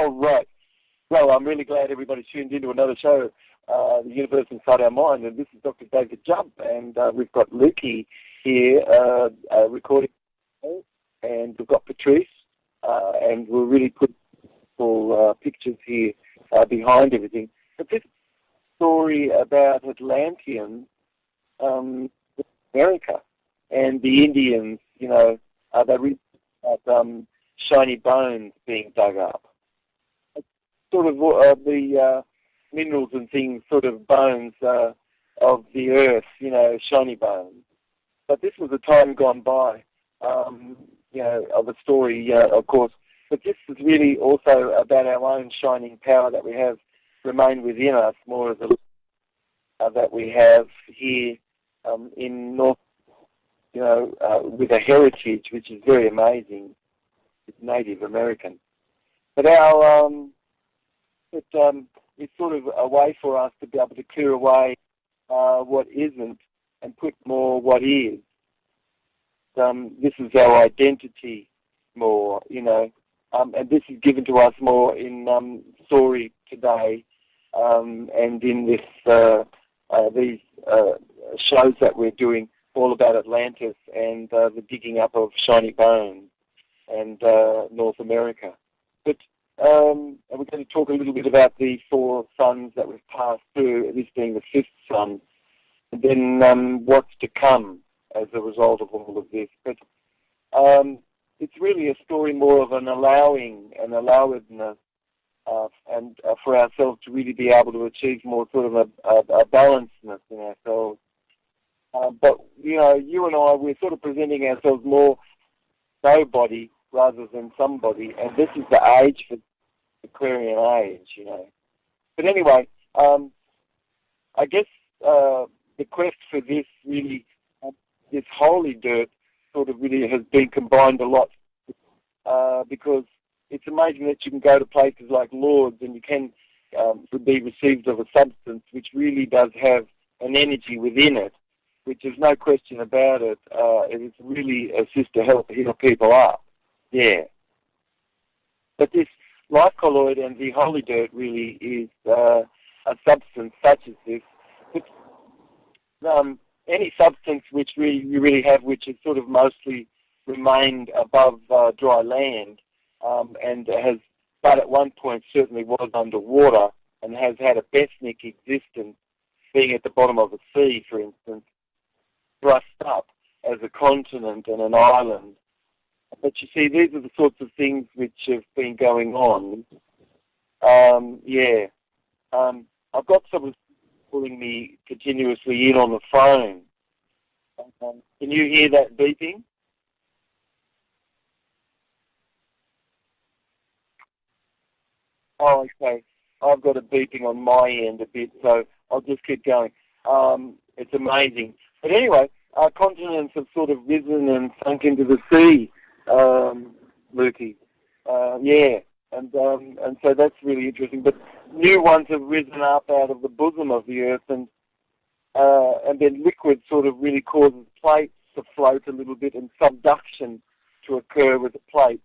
All right. Well, I'm really glad everybody tuned into another show, The Universe Inside Our Mind, and this is Dr. David Jubb, and we've got Lukey here recording, and we've got Patrice, and we'll really put full pictures here behind everything. But this story about Atlanteans, America, and the Indians, they read about shiny bones being dug up. Sort of the minerals and things, sort of bones of the earth, shiny bones. But this was a time gone by, of a story, of course. But this is really also about our own shining power that we have remained within us, more as a that we have here in North, with a heritage which is very amazing. It's Native American. But it's sort of a way for us to be able to clear away what isn't and put more what is. This is our identity more, and this is given to us more in story today, and in these shows that we're doing all about Atlantis and the digging up of shiny bones and North America. But and we're going to talk a little bit about the 4 suns that we've passed through, this being the 5th sun, and then what's to come as a result of all of this. But it's really a story more of an allowing, an allowedness, and for ourselves to really be able to achieve more sort of a balancedness in ourselves. But, you and I, we're sort of presenting ourselves more nobody rather than somebody, and this is the age for the Aquarian age, But anyway, I guess the quest for this really, this holy dirt sort of really has been combined a lot, because it's amazing that you can go to places like Lourdes and you can be received of a substance which really does have an energy within it, which is no question about it. It really assists to help heal people up. Yeah. But this life colloid and the holy dirt really is a substance such as this. But, any substance which you really have, which has sort of mostly remained above dry land, and but at one point certainly was underwater and has had a Bethnic existence, being at the bottom of the sea, for instance, thrust up as a continent and an island. But you see, these are the sorts of things which have been going on. I've got someone pulling me continuously in on the phone. Can you hear that beeping? Oh, okay. I've got a beeping on my end a bit, so I'll just keep going. It's amazing. But anyway, our continents have sort of risen and sunk into the sea. Lukey. And so that's really interesting. But new ones have risen up out of the bosom of the earth, and then liquid sort of really causes plates to float a little bit and subduction to occur with the plate.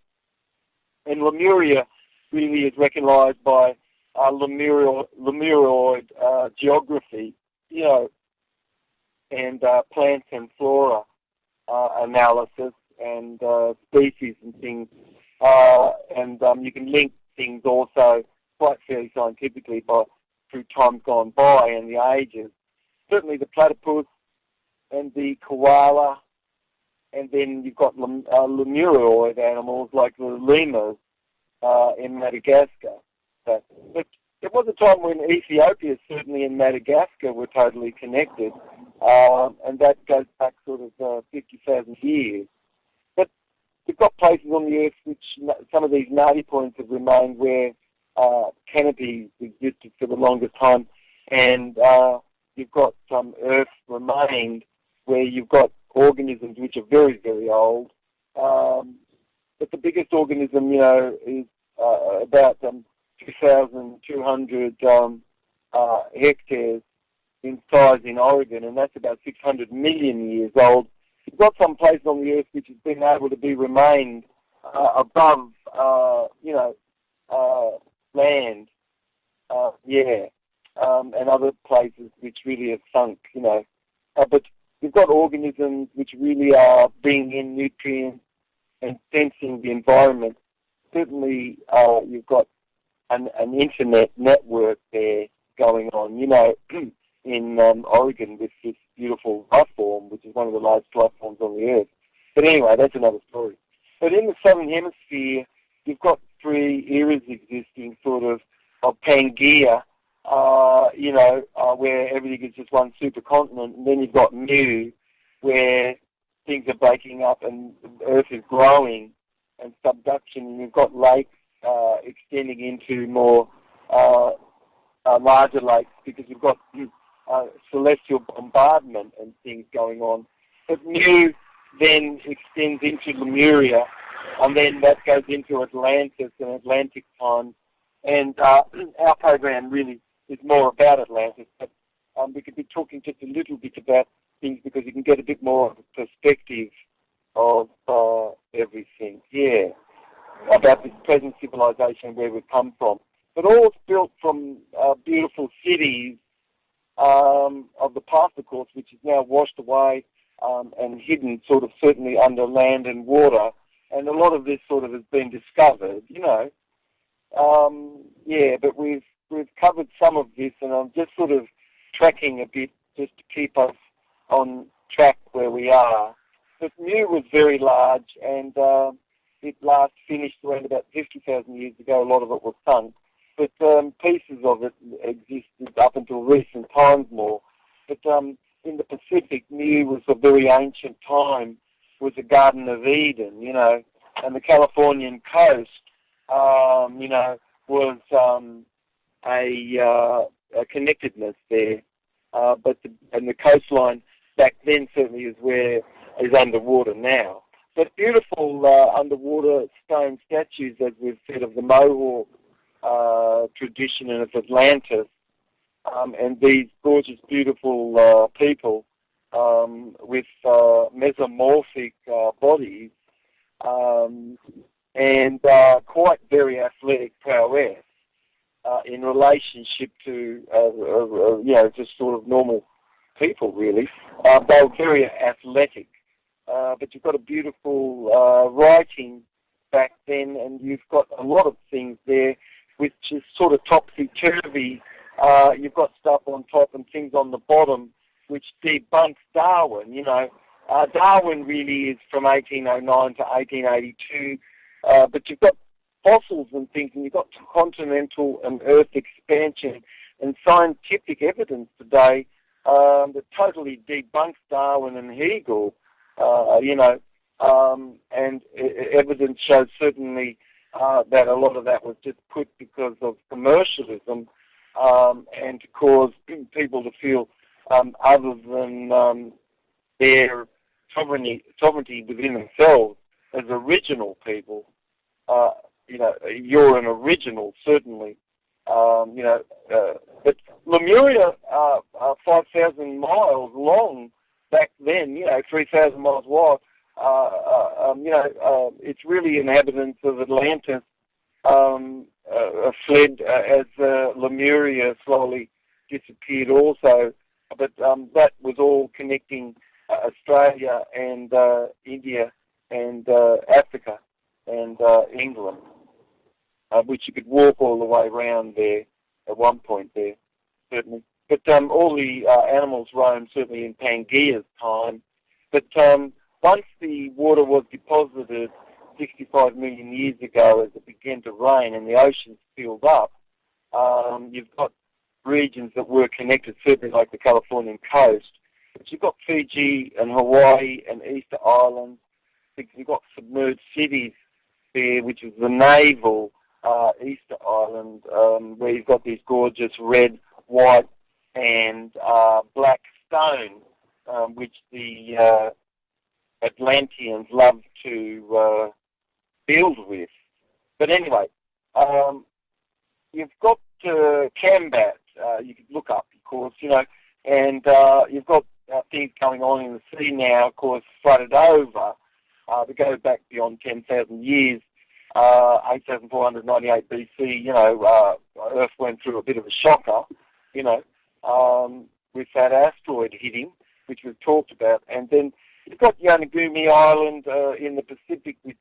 And Lemuria really is recognised by Lemuroid geography, and plants and flora analysis, and species and things, and you can link things also quite fairly scientifically through times gone by and the ages. Certainly the platypus and the koala, and then you've got Lemuroid animals like the lemurs in Madagascar. But there was a time when Ethiopia, certainly in Madagascar, were totally connected, and that goes back sort of 50,000 years. We've got places on the earth which some of these Nadi points have remained where canopies existed for the longest time, and you've got some earth remained where you've got organisms which are very, very old. But the biggest organism, is about 2,200 hectares in size in Oregon, and that's about 600 million years old. You've got some places on the earth which has been able to be remained above, yeah, and other places which really have sunk, but you've got organisms which really are bringing in nutrients and sensing the environment. Certainly, you've got an internet network there going on, in Oregon with this beautiful life form, which is one of the largest life forms on the Earth. But anyway, that's another story. But in the Southern Hemisphere, you've got three eras existing, sort of Pangaea, where everything is just one supercontinent, and then you've got Mu, where things are breaking up and the Earth is growing, and subduction, and you've got lakes extending into more larger lakes because you've got celestial bombardment and things going on. But Mu then extends into Lemuria, and then that goes into Atlantis and Atlantic times. And our program really is more about Atlantis, but we could be talking just a little bit about things because you can get a bit more of a perspective of everything. Yeah, about this present civilization, where we've come from. But all it's built from beautiful cities of the past, of course, which is now washed away and hidden sort of certainly under land and water. And a lot of this sort of has been discovered, but we've covered some of this, and I'm just sort of tracking a bit just to keep us on track where we are. But Mu was very large, and it last finished around about 50,000 years ago. A lot of it was sunk, but pieces of it existed up until recent times more. But in the Pacific, Mu was a very ancient time, was a Garden of Eden, and the Californian coast, was a connectedness there. But the coastline back then certainly is underwater now. But beautiful underwater stone statues, as we've said, of the Mohawk tradition and of Atlantis, and these gorgeous, beautiful people with mesomorphic bodies and quite very athletic prowess in relationship to, just sort of normal people, really. They were very athletic. But you've got a beautiful writing back then, and you've got a lot of things there which is sort of topsy-turvy. You've got stuff on top and things on the bottom which debunks Darwin, Darwin really is from 1809 to 1882, but you've got fossils and things, and you've got continental and Earth expansion and scientific evidence today that totally debunks Darwin and Hegel, and evidence shows certainly that a lot of that was just put because of commercialism and to cause people to feel other than their sovereignty within themselves as original people. You're an original, certainly. But Lemuria, 5,000 miles long back then, 3,000 miles wide, it's really inhabitants of Atlantis fled as Lemuria slowly disappeared also. But that was all connecting Australia and India and Africa and England, which you could walk all the way around there at one point there, certainly. But all the animals roamed certainly in Pangaea's time. But once the water was deposited 65 million years ago as it began to rain and the oceans filled up, you've got regions that were connected, certainly like the Californian coast. But you've got Fiji and Hawaii and Easter Islands. You've got submerged cities there, which is the naval Easter Island, where you've got these gorgeous red, white, and black stone, which the Atlanteans loved to build with. But anyway, you've got Cambat, you could look up, of course, and you've got things going on in the sea now, of course, flooded over. To go back beyond 10,000 years, 8,498 BC, Earth went through a bit of a shocker, with that asteroid hitting, which we've talked about. And then you've got Yonaguni Island in the Pacific, which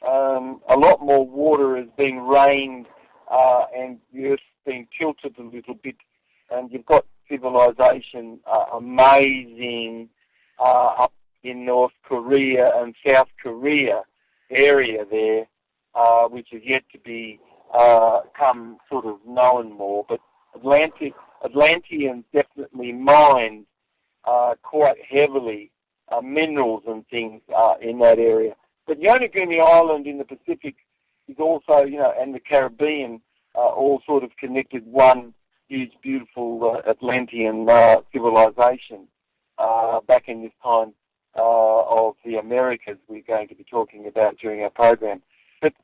a lot more water has been rained and the Earth's been tilted a little bit. And you've got civilization amazing up in North Korea and South Korea area there, which is yet to be come sort of known more. But Atlanteans definitely mined quite heavily minerals and things in that area. But Yonaguni Island in the Pacific is also, and the Caribbean, all sort of connected one huge, beautiful Atlantean civilization back in this time of the Americas we're going to be talking about during our program. But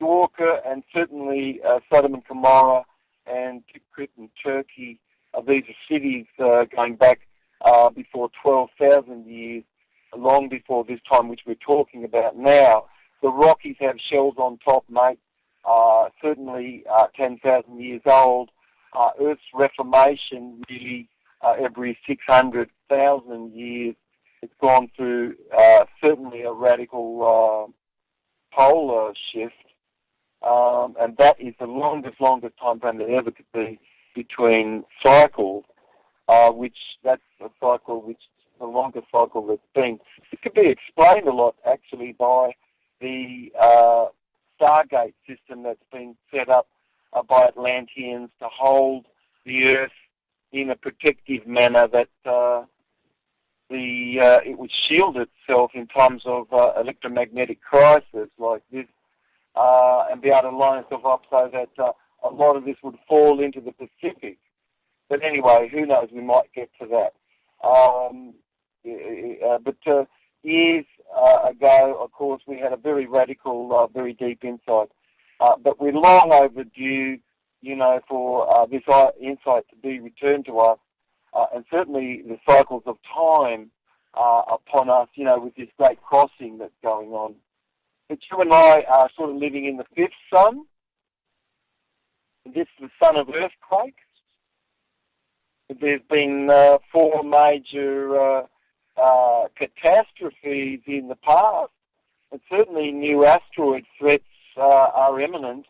Dorka and certainly Sodom and Gomorrah and Tikrit in Turkey, these are cities going back before 12,000 years, long before this time which we're talking about now. The Rockies have shells on top, mate, certainly 10,000 years old. Earth's reformation really every 600,000 years. It's gone through certainly a radical polar shift, and that is the longest time frame that ever could be between cycles, which that's a cycle which is the longest cycle that's been. It could be explained a lot actually by the Stargate system that's been set up by Atlanteans to hold the Earth in a protective manner that it would shield itself in times of electromagnetic crisis like this, and be able to line itself up so that a lot of this would fall into the Pacific. But anyway, who knows? We might get to that. But years ago, of course, we had a very radical, very deep insight. But we're long overdue, for this insight to be returned to us. And certainly the cycles of time upon us, with this great crossing that's going on. But you and I are sort of living in the fifth sun. This is the sun of earthquakes. There's been 4 major catastrophes in the past, and certainly new asteroid threats are imminent.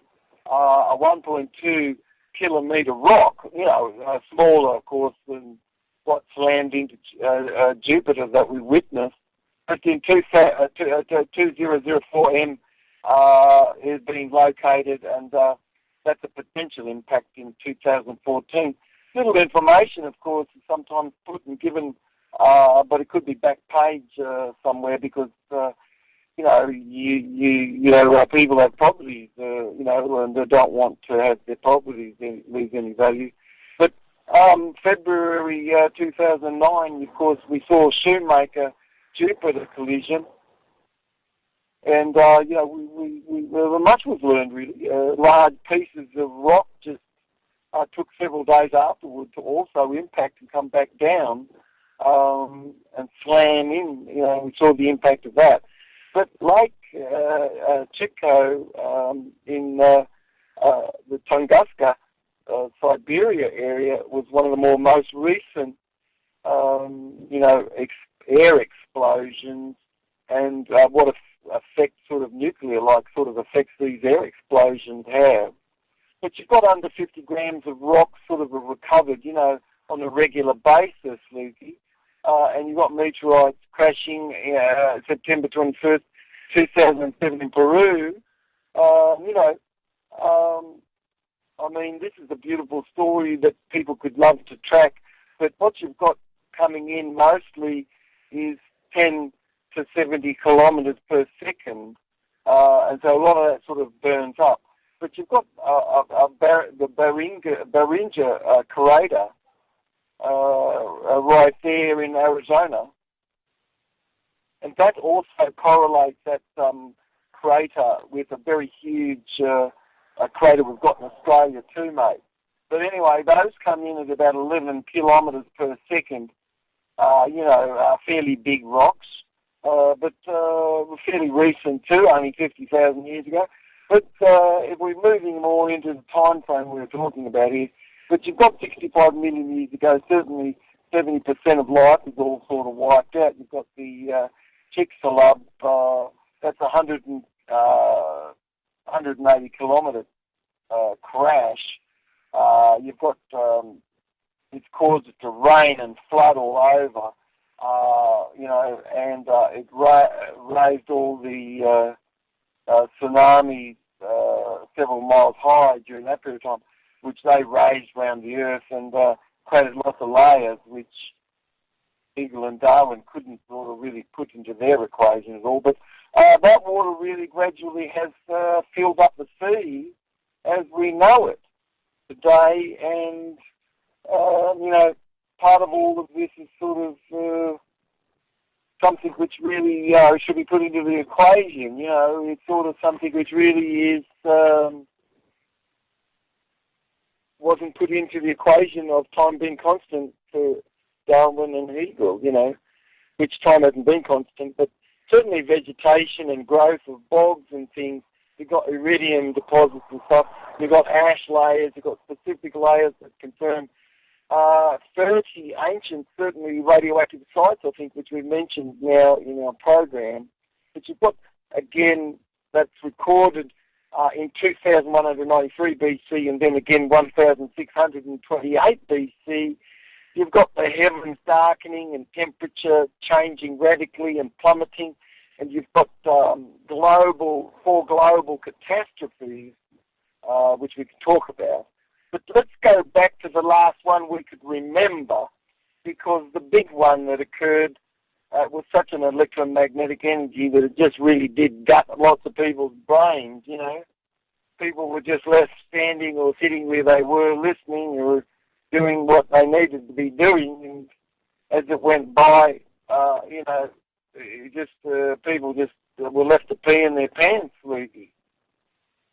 A 1.2 kilometre rock, smaller, of course, than what slammed into Jupiter that we witnessed, but in 2004M is being located, and that's a potential impact in 2014. Little information, of course, is sometimes put and given, but it could be back page somewhere because people have properties, and they don't want to have their properties lose any value. But February 2009, of course, we saw a Shoemaker-Jupiter collision, and much was learned really. Large pieces of rock just took several days afterward to also impact and come back down and slam in. We saw the impact of that. But like Chitko in the Tunguska, Siberia area was one of the most recent, air explosions, and what effect sort of nuclear-like sort of effects these air explosions have. But you've got under 50 grams of rock sort of recovered, on a regular basis, Lukey. And you've got meteorites crashing September 21st, 2007 in Peru. This is a beautiful story that people could love to track. But what you've got coming in mostly is 10 to 70 kilometres per second. And so a lot of that sort of burns up. But you've got the Beringia crater right there in Arizona. And that also correlates, that crater, with a very huge crater we've got in Australia too, mate. But anyway, those come in at about 11 kilometres per second, fairly big rocks, but fairly recent too, only 50,000 years ago. But if we're moving more into the time frame we were talking about here, but you've got 65 million years ago, certainly 70% of life is all sort of wiped out. You've got the Chicxulub, that's 180 kilometre crash. You've got, it's caused it to rain and flood all over, and it raised all the tsunamis several miles high during that period of time, which they raised around the Earth and created lots of layers, which Eagle and Darwin couldn't sort of really put into their equation at all. But that water really gradually has filled up the sea as we know it today, and part of all of this is sort of something which really should be put into the equation. It's sort of something which really is wasn't put into the equation of time being constant for Darwin and Hegel, which time hasn't been constant, but certainly vegetation and growth of bogs and things. You've got iridium deposits and stuff. You've got ash layers. You've got specific layers that confirm 30 ancient, certainly radioactive sites, I think, which we've mentioned now in our program. But you've got, again, that's recorded in 2193 BC and then again 1628 BC. You've got the heavens darkening and temperature changing radically and plummeting, and you've got four global catastrophes, which we can talk about. But let's go back to the last one we could remember, because the big one that occurred was such an electromagnetic energy that it just really did gut lots of people's brains, People were just left standing or sitting where they were listening or doing what they needed to be doing, and as it went by, people just were left to pee in their pants, really.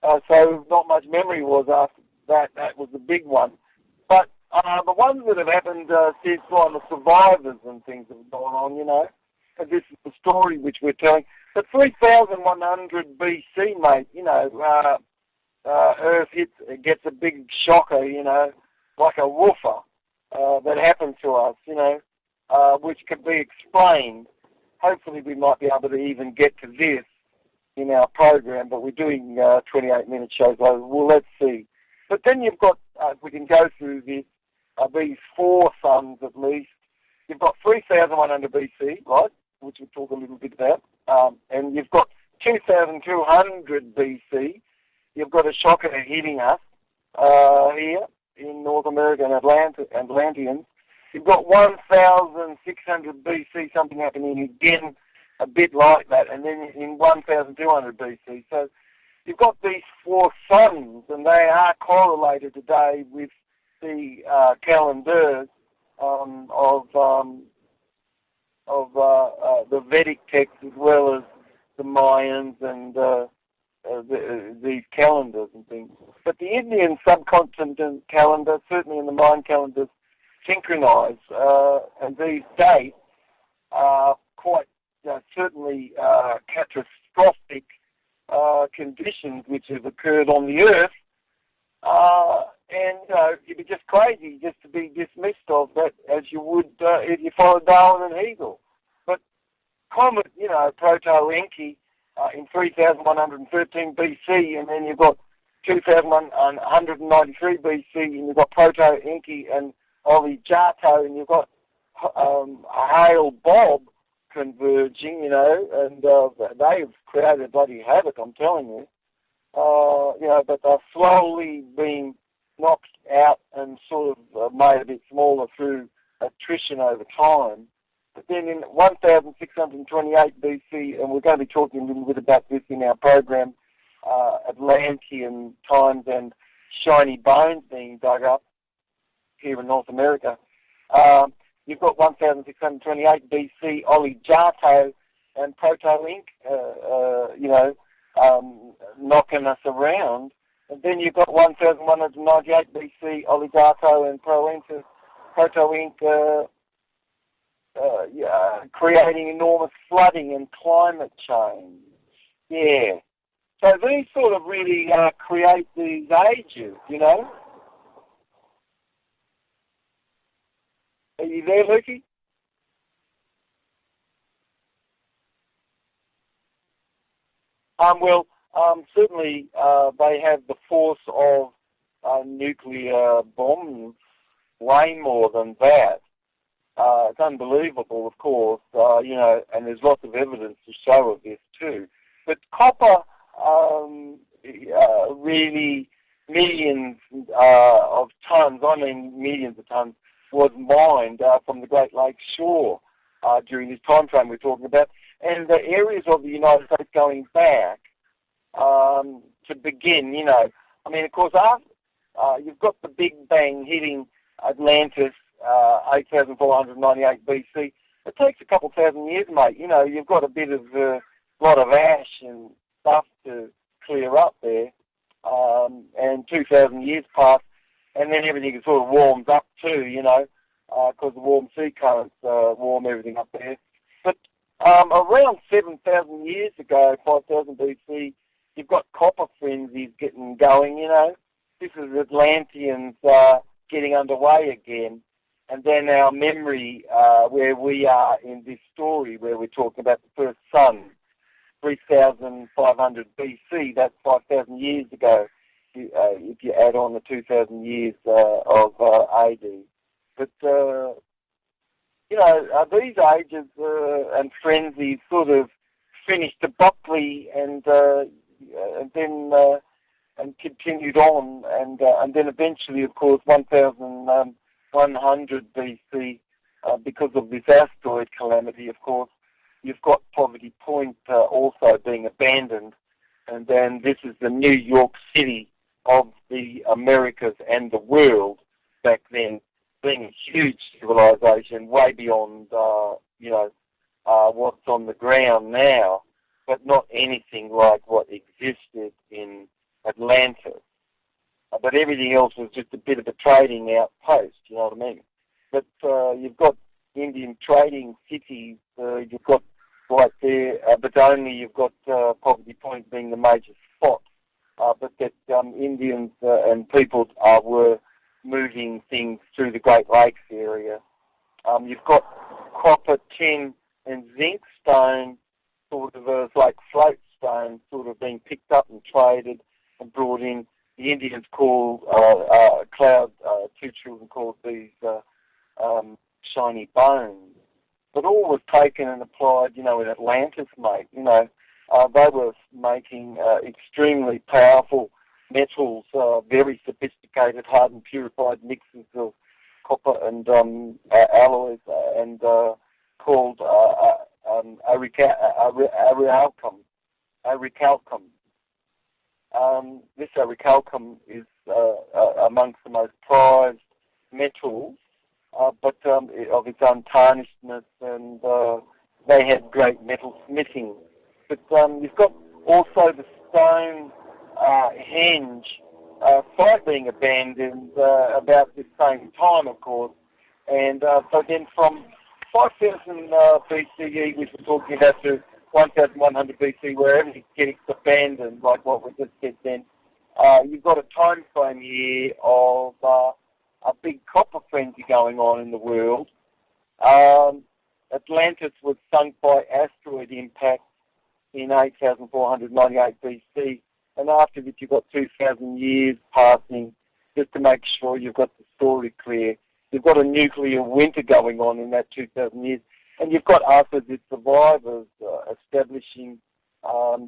So not much memory was after that. That was the big one. But the ones that have happened since on the survivors and things have gone on, and this is the story which we're telling. But 3100 BC, mate, Earth gets a big shocker, like a woofer that happened to us, which could be explained. Hopefully we might be able to even get to this in our program, but we're doing 28-minute shows. Well, let's see. But then you've got, if we can go through this, these four suns at least. You've got 3100 BC, right, which we'll talk a little bit about, and you've got 2200 BC. You've got a shocker hitting us here in North America and Atlanteans. You've got 1600 BC, something happening again, a bit like that, and then in 1200 BC. So you've got these four suns, and they are correlated today with the calendars of the Vedic texts, as well as the Mayans and these calendars and things. But the Indian subcontinent calendar, certainly in the Mayan calendars, synchronise, and these dates are quite certainly catastrophic conditions which have occurred on the Earth, and it'd be just crazy just to be dismissed of that as you would if you followed Darwin and Hegel. But comet, Proto-Enki in 3113 BC, and then you've got 2193 BC, and you've got Proto-Enki and Oli Jato, and you've got Hale-Bopp converging, and they've created bloody havoc, I'm telling you. But they're slowly being knocked out and sort of made a bit smaller through attrition over time. But then in 1628 BC, and we're going to be talking a little bit about this in our program, Atlantean times and shiny bones being dug up here in North America. You've got 1628 BC, Oli Jato and Proto-Ink, knocking us around. And then you've got 1198 BC, Oli Jato and Proto-Ink, creating enormous flooding and climate change. Yeah. So these sort of really create these ages, you know. Are you there, Lukey? Certainly they have the force of nuclear bombs, way more than that. It's unbelievable, of course, and there's lots of evidence to show of this too. But copper, really millions of tons, I mean millions of tons, was mined from the Great Lakes shore during this time frame we're talking about. And the areas of the United States going back to begin, I mean, of course, you've got the Big Bang hitting Atlantis, 8,498 BC. It takes a couple thousand years, mate. You've got a bit of lot of ash and stuff to clear up there, and 2,000 years pass, and then everything sort of warms up too, because the warm sea currents warm everything up there. But around 7,000 years ago, 5,000 BC, you've got copper frenzies getting going, This is Atlanteans getting underway again. And then our memory, where we are in this story, where we're talking about the first sun, 3,500 BC, that's 5,000 years ago, if you add on the 2,000 years of AD. But, these ages and frenzies sort of finished abruptly and then continued on, and then eventually, of course, 1,100 BC, because of this asteroid calamity, of course, you've got Poverty Point also being abandoned, and then this is the New York City of the Americas and the world back then, being a huge civilization, way beyond, what's on the ground now, but not anything like what existed in Atlantis. But everything else was just a bit of a trading outpost, you know what I mean? But you've got Indian trading cities, you've got right there, but only you've got Poverty Point being the major spot. But that Indians and people were moving things through the Great Lakes area. You've got copper, tin, and zinc stone, sort of like float stone, sort of being picked up and traded and brought in. The Indians called two children called these shiny bones. But all was taken and applied, in Atlantis, mate. They were making extremely powerful metals, very sophisticated, hard and purified mixes of copper and alloys, and called aurichalcum. This aurichalcum is amongst the most prized metals, but of its untarnishedness, and they had great metal smithing. But you've got also the stone henge site being abandoned about the same time, of course. And so then from 5,000 BCE, which we're talking about, to 1,100 BC, where everything's getting abandoned, like what we just said then, you've got a time frame here of a big copper frenzy going on in the world. Atlantis was sunk by asteroid impact in 8,498 BC, and after that you've got 2,000 years passing just to make sure you've got the story clear. You've got a nuclear winter going on in that 2,000 years, and you've got us as its survivors establishing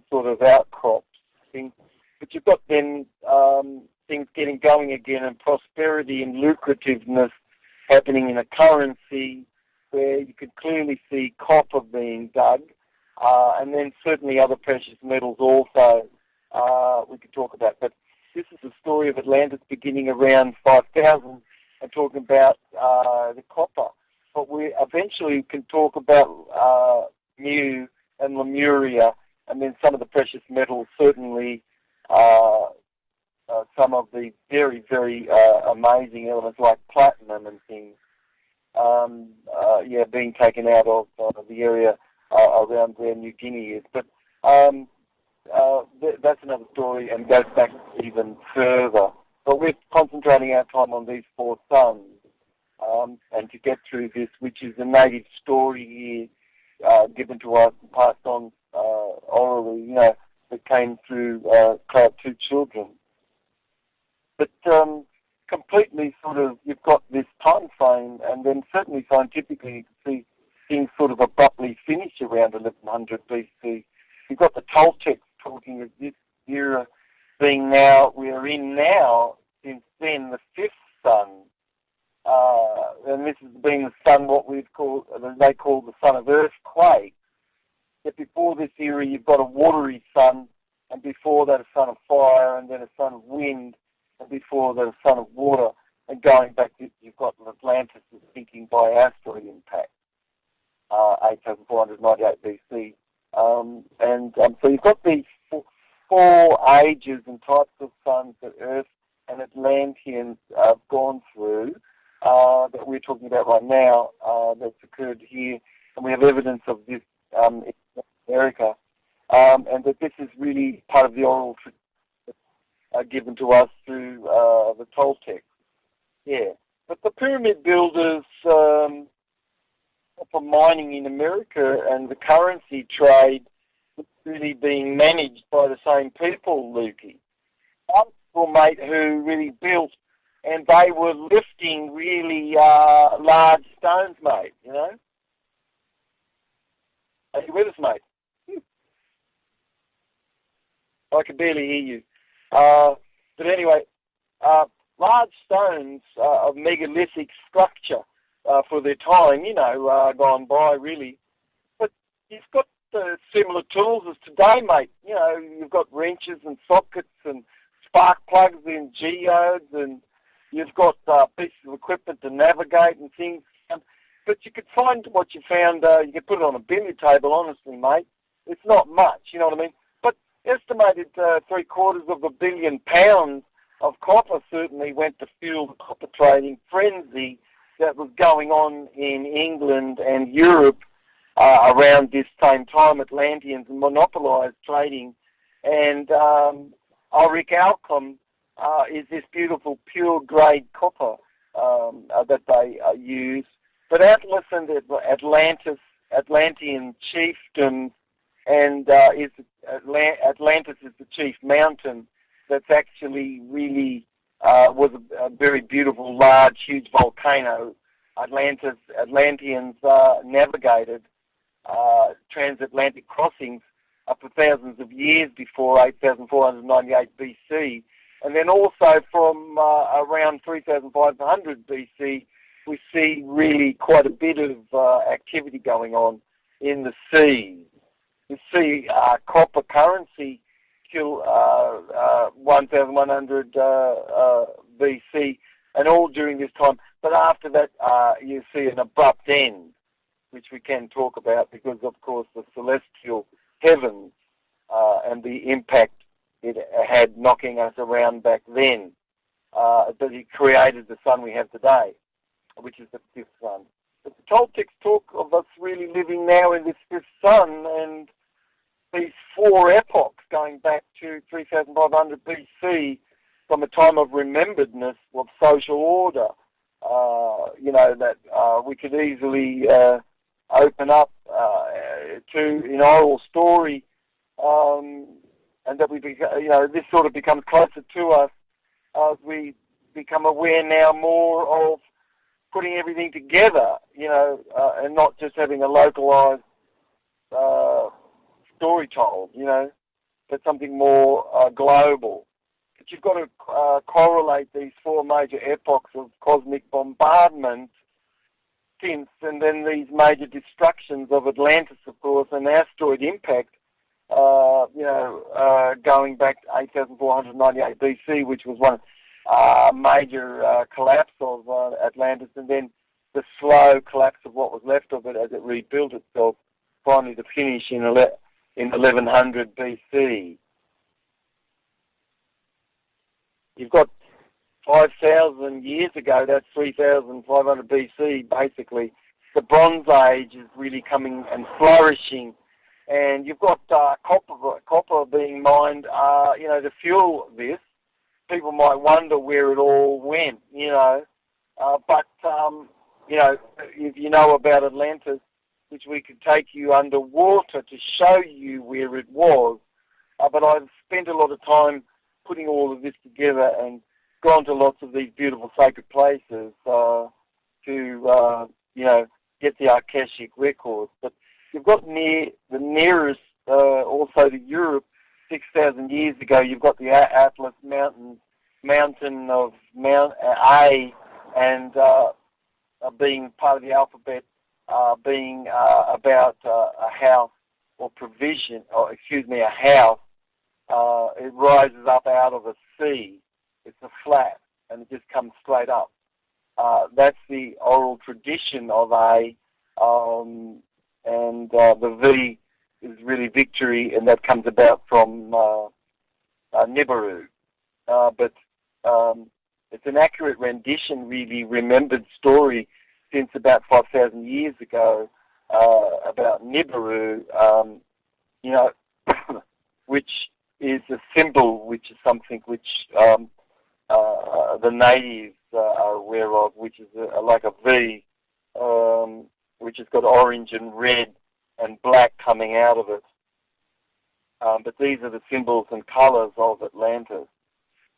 sort of outcrops, things. But you've got then things getting going again, and prosperity and lucrativeness happening in a currency where you could clearly see copper being dug, and then certainly other precious metals also we could talk about. But this is the story of Atlantis beginning around 5,000 and talking about the copper. But we eventually can talk about Mu and Lemuria, and then some of the precious metals, certainly some of the very, very amazing elements like platinum and things, being taken out of the area around where New Guinea is. But that's another story and goes back even further. But we're concentrating our time on these four suns, and to get through this, which is a native story here, given to us and passed on orally, that came through Cloud 2 children. But completely sort of, you've got this time frame, and then certainly scientifically you can see things sort of abruptly finish around 1100 BC. You've got the Toltecs talking of this era being we're in now, since then, the fifth sun. And this has been the sun, they call the sun of earthquake. Yet before this era, you've got a watery sun, and before that a sun of fire, and then a sun of wind, and before that a sun of water. And going back, you've got Atlantis sinking by asteroid impact, 8,498 BC. So you've got these four ages and types of suns that Earth and Atlanteans have gone through, that we're talking about right now, that's occurred here, and we have evidence of this in America, and that this is really part of the oral tradition given to us through the Toltecs. Yeah, but the pyramid builders for mining in America and the currency trade was really being managed by the same people, Lukey. One mate who really built, and they were lifting really large stones, mate, Are you with us, mate? I can barely hear you. But anyway, large stones of megalithic structure for their time, gone by, really. But you've got similar tools as today, mate. You've got wrenches and sockets and spark plugs and geodes, and you've got pieces of equipment to navigate and things. But you could find what you found, you could put it on a billiard table, honestly, mate. It's not much, you know what I mean? But estimated 750 million pounds of copper certainly went to fuel the copper trading frenzy that was going on in England and Europe around this same time. Atlanteans monopolised trading, and auric alchem is this beautiful pure grade copper that they use. But Atlas and Atlantean chieftains, and Atlantis is the chief mountain that's actually really was a very beautiful, large, huge volcano. Atlanteans navigated transatlantic crossings up for thousands of years before 8,498 BC. And then also from around 3,500 BC, we see really quite a bit of activity going on in the seas. You see copper currency till 1,100 BC, and all during this time. But after that, you see an abrupt end, which we can talk about because, of course, the celestial heavens and the impact it had knocking us around back then, that it created the sun we have today, which is the fifth sun. But the Toltecs talk of us really living now in this fifth sun, and these four epochs going back to 3,500 BC, from a time of rememberedness of social order, that we could easily open up to in oral story, and that this sort of becomes closer to us as we become aware now more of putting everything together, and not just having a localized story told, but something more global. But you've got to correlate these four major epochs of cosmic bombardment since, and then these major destructions of Atlantis, of course, and asteroid impact, going back to 8,498 BC, which was one major collapse of Atlantis, and then the slow collapse of what was left of it as it rebuilt itself, finally to finish in 1100 BC. You've got 5,000 years ago, that's 3,500 BC, basically. The Bronze Age is really coming and flourishing, and you've got copper being mined, to fuel this. People might wonder where it all went, but if you know about Atlantis, which we could take you underwater to show you where it was. But I've spent a lot of time putting all of this together and gone to lots of these beautiful sacred places to get the Akashic records. But you've got the nearest, also to Europe, 6,000 years ago, you've got the Atlas mountain of Mount A, and being part of the alphabet, being about a house or provision, a house. It rises up out of a sea. It's a flat, and it just comes straight up. That's the oral tradition of A, and the V is really victory, and that comes about from Nibiru. But it's an accurate rendition, really remembered story since about 5,000 years ago about Nibiru, which is a symbol, which is something which the natives are aware of, which is like a V, which has got orange and red and black coming out of it. But these are the symbols and colours of Atlantis,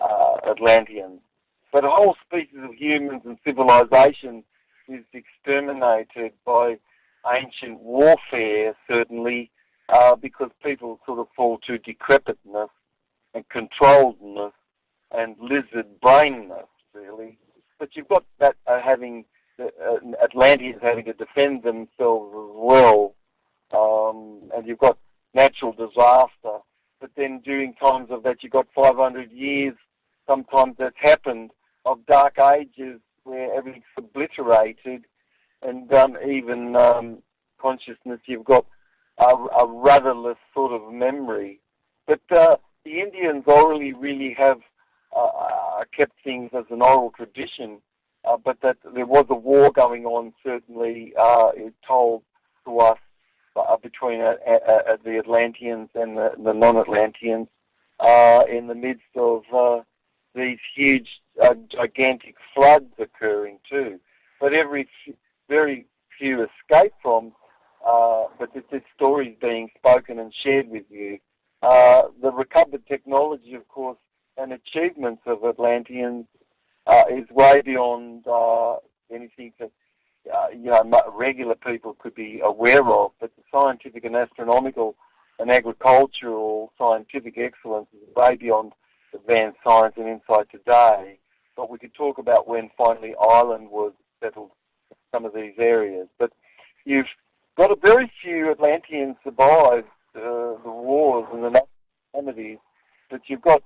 Atlanteans. But a whole species of humans and civilization is exterminated by ancient warfare, certainly, because people sort of fall to decrepitness and controlledness and lizard brainness, really. But you've got that Atlanteans having to defend themselves as well, and you've got natural disaster. But then during times of that, you've got 500 years, sometimes that's happened, of dark ages where everything's obliterated, and even consciousness, you've got a rudderless sort of memory. But the Indians orally really have kept things as an oral tradition, but that there was a war going on, certainly, is told to us between the Atlanteans and the non-Atlanteans in the midst of these huge, gigantic floods occurring too. But very few escape from, but this story is being spoken and shared with you. The recovered technology, of course, and achievements of Atlanteans is way beyond anything that regular people could be aware of. But the scientific and astronomical and agricultural scientific excellence is way beyond advanced science and insight today. But we could talk about when finally Ireland was settled in some of these areas. But you've got a very few Atlanteans survived the wars and the calamities, but you've got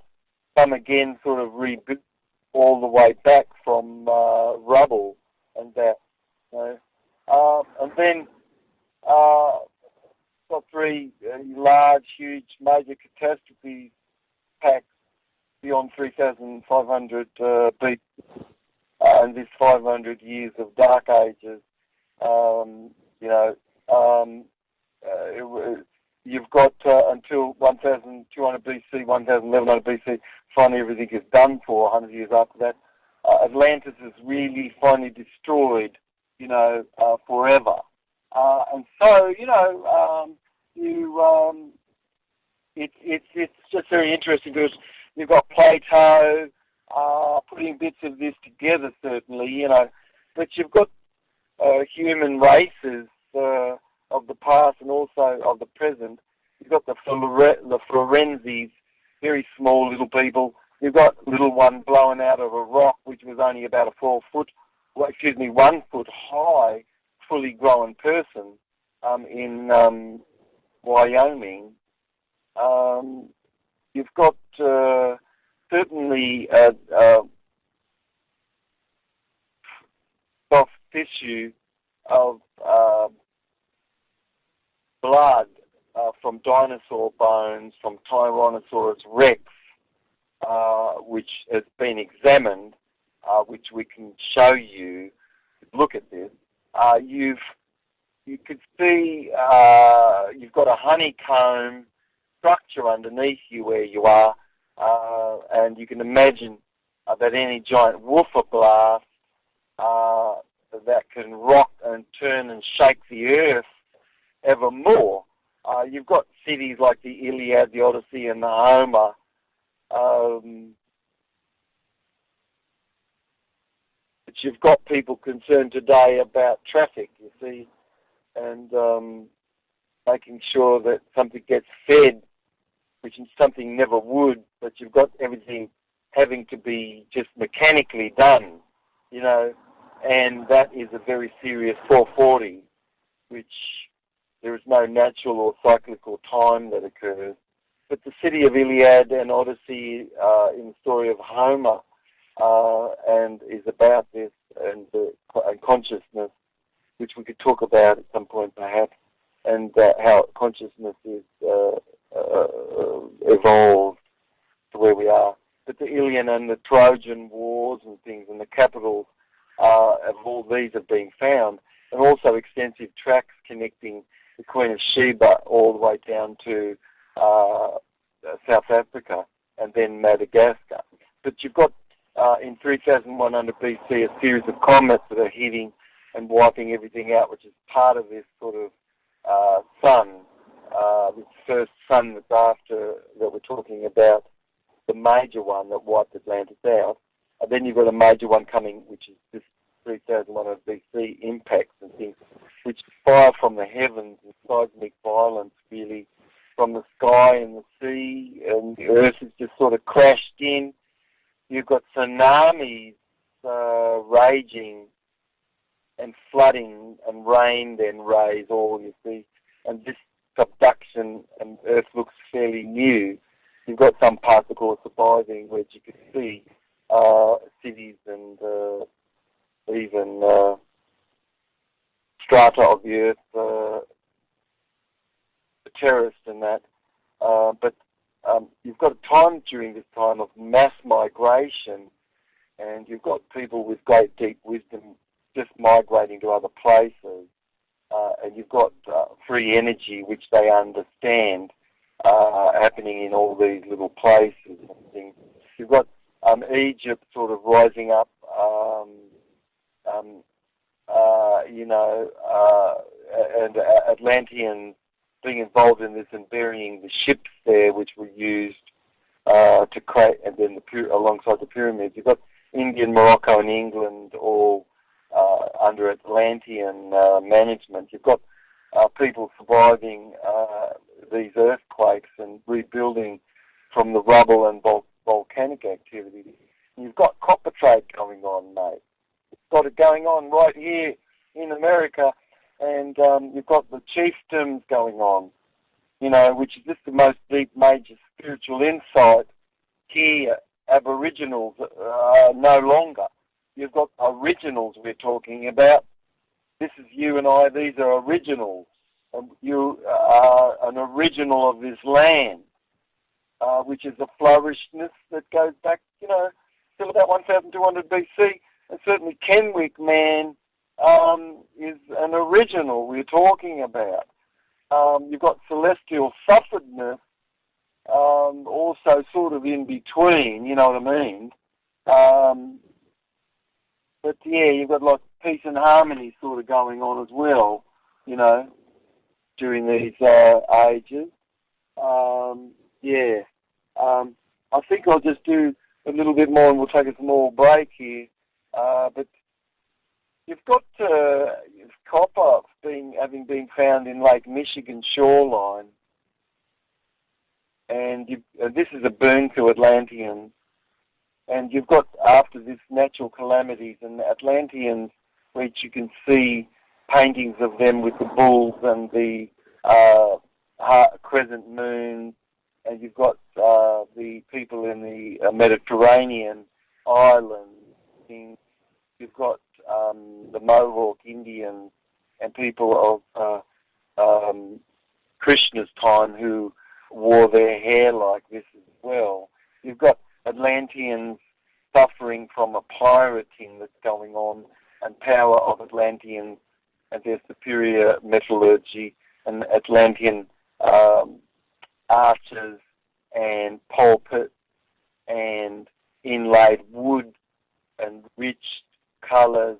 some again sort of rebuilt all the way back from rubble and that. And then got three large, huge, major catastrophes packed beyond 3,500 BC, and this 500 years of dark ages. You've got until 1,200 BC, 1,100 BC, finally everything is done for. 100 years after that, Atlantis is really finally destroyed, forever. And so, it's just very interesting because you've got Plato putting bits of this together, certainly, but you've got human races of the past and also of the present. You've got the Florenzis, very small little people. You've got little one blown out of a rock, which was only about 1 foot high, fully grown person in Wyoming. You've got certainly soft tissue of blood from dinosaur bones, from Tyrannosaurus rex, which has been examined, which we can show you. Look at this. You've you could see you've got a honeycomb structure underneath you where you are, and you can imagine that any giant woofer blast that can rock and turn and shake the earth ever more. You've got cities like the Iliad, the Odyssey, and the Homer. But you've got people concerned today about traffic, you see, and making sure that something gets fed, which something never would, but you've got everything having to be just mechanically done, you know, and that is a very serious 440, which there is no natural or cyclical time that occurs. But the city of Iliad and Odyssey in the story of Homer and is about this and consciousness, which we could talk about at some point perhaps, and how consciousness is evolved to where we are. But the Iliad and the Trojan Wars and things and the capitals of all these have been found, and also extensive tracks connecting the Queen of Sheba all the way down to South Africa and then Madagascar. But you've got in 3100 BC a series of comets that are hitting and wiping everything out, which is part of this sort of sun, this first sun that's after that we're talking about, the major one that wiped Atlantis out. And then you've got a major one coming, which is this 3100 BC impacts and things, which fire from the heavens and seismic violence really from the sky and the sea, and the earth has just sort of crashed in. You've got tsunamis raging and flooding, and rain then raise all, you see. And this subduction, and Earth looks fairly new. You've got some parts, of course, surviving, which you can see cities and even strata of the Earth, terraced and that. But you've got a time during this time of mass migration, and you've got people with great deep wisdom just migrating to other places, and you've got free energy, which they understand, happening in all these little places and things. You've got Egypt sort of rising up, and Atlanteans being involved in this and burying the ships there, which were used to create, and then alongside the pyramids. You've got India, Morocco, and England all under Atlantean management. You've got people surviving these earthquakes and rebuilding from the rubble and volcanic activity. You've got copper trade going on, mate. It's got it going on right here in America, and you've got the chiefdoms going on, you know, which is just the most deep, major spiritual insight here. Aboriginals no longer. You've got originals we're talking about. This is you and I. These are originals. You are an original of this land, which is a flourishness that goes back, you know, till about 1200 BC. And certainly Kenwick man is an original we're talking about. You've got celestial sufferedness, also sort of in between, you know what I mean? But yeah, you've got like peace and harmony sort of going on as well, you know, during these ages. I think I'll just do a little bit more and we'll take a small break here. But you've got copper having been found in Lake Michigan shoreline, and this is a boon to Atlanteans. And you've got, after this, natural calamities, and the Atlanteans, which you can see paintings of them with the bulls and the crescent moon, and you've got the people in the Mediterranean islands. You've got the Mohawk Indians and people of Krishna's time who wore their hair like this as well. You've got Atlanteans suffering from a pirating that's going on, and power of Atlanteans and their superior metallurgy and Atlantean arches and pulpit and inlaid wood and rich colours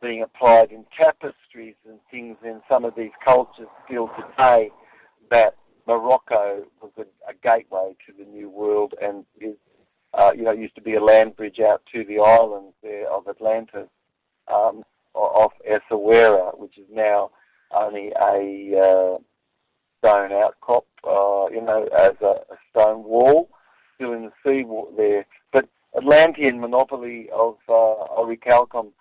being applied in tapestries and things in some of these cultures still today, that Morocco was a gateway to the New World and is, used to be a land bridge out to the islands there of Atlantis, off Essaouira, which is now only a stone outcrop, as a stone wall, still in the sea there. But Atlantean monopoly of orichalcum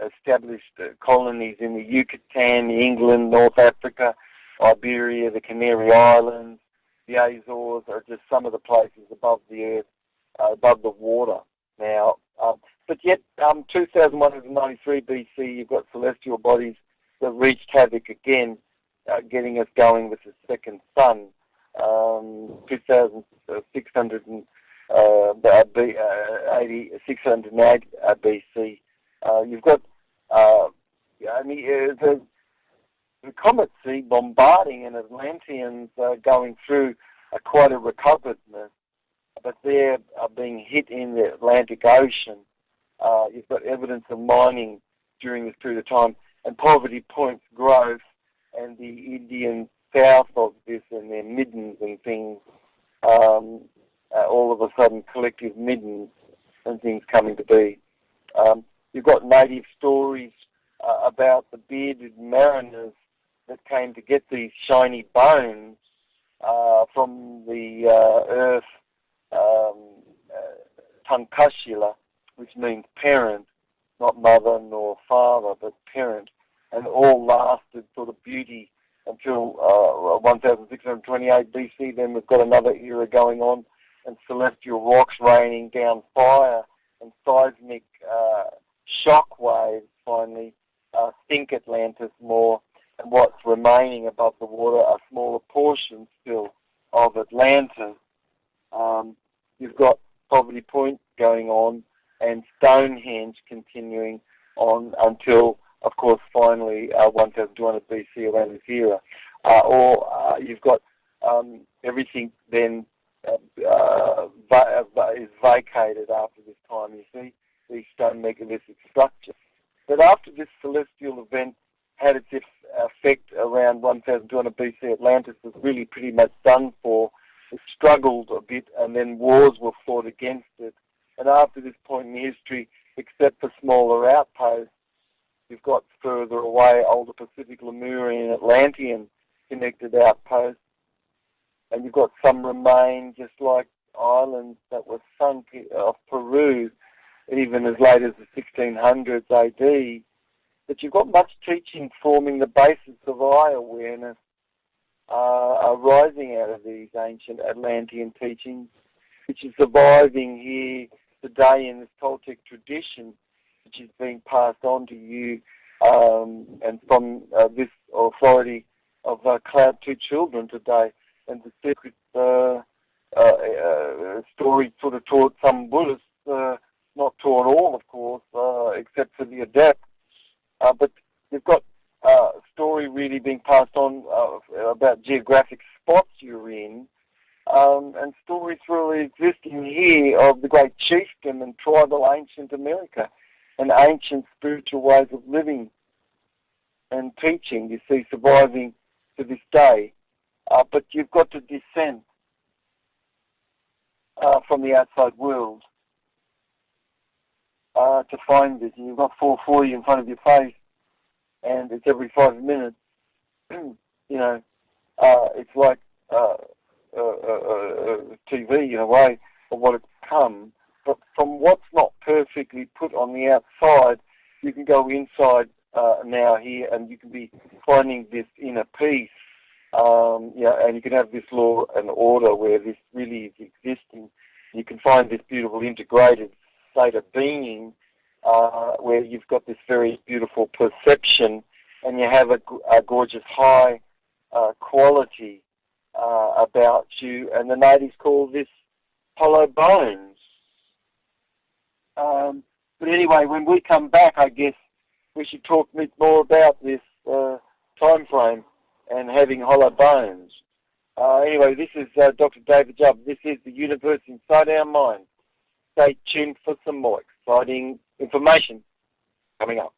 established colonies in the Yucatan, England, North Africa, Iberia, the Canary Islands, the Azores are just some of the places above the earth, above the water now. But yet, 2193 BC, you've got celestial bodies that wreaked havoc again, getting us going with the second sun. 608 BC. You've got the comet sea bombarding and Atlanteans going through quite a recoverness, but they're being hit in the Atlantic Ocean. You've got evidence of mining during this period of time, and Poverty Point's growth and the Indian south of this and their middens and things, all of a sudden collective middens and things coming to be. You've got native stories about the bearded mariners that came to get these shiny bones from the earth, Tunkashila, which means parent, not mother nor father, but parent, and all lasted sort of beauty until 1628 BC. Then we've got another era going on, and celestial rocks raining down fire, and seismic shock waves finally sink Atlantis more, and what's remaining above the water are smaller portions still of Atlantis. You've got Poverty Point going on, and Stonehenge continuing on until, of course, finally 1200 BC around this era. You've got everything then is vacated after this time, you see, these stone megalithic structures. But after this celestial event had its effect around 1200 BC, Atlantis was really pretty much done for. It struggled a bit, and then wars were fought against it. And after this point in history, except for smaller outposts, you've got further away older Pacific, Lemurian, Atlantean connected outposts, and you've got some remain just like islands that were sunk off Peru, even as late as the 1600s AD. But you've got much teaching forming the basis of eye awareness arising out of these ancient Atlantean teachings, which is surviving here today in this Toltec tradition, which is being passed on to you, and from this authority of Cloud 2 children today. And the secret story sort of taught some Buddhists, not taught all, of course, except for the adept. But you've got a story really being passed on about geographic spots you're in, and stories really existing here of the great chieftain and tribal ancient America and ancient spiritual ways of living and teaching, you see, surviving to this day. But you've got to descend from the outside world to find this. And you've got 440 in front of your face, and it's every 5 minutes. It's like TV in a way of what it's come. But from what's not perfectly put on the outside, you can go inside now here, and you can be finding this inner peace. And you can have this law and order where this really is existing. You can find this beautiful integrated state of being where you've got this very beautiful perception, and you have a gorgeous high quality about you, and the natives call this hollow bones. But anyway, when we come back, I guess we should talk a bit more about this time frame and having hollow bones. Anyway, this is Dr. David Jubb. This is the universe inside our mind. Stay tuned for some more exciting information coming up.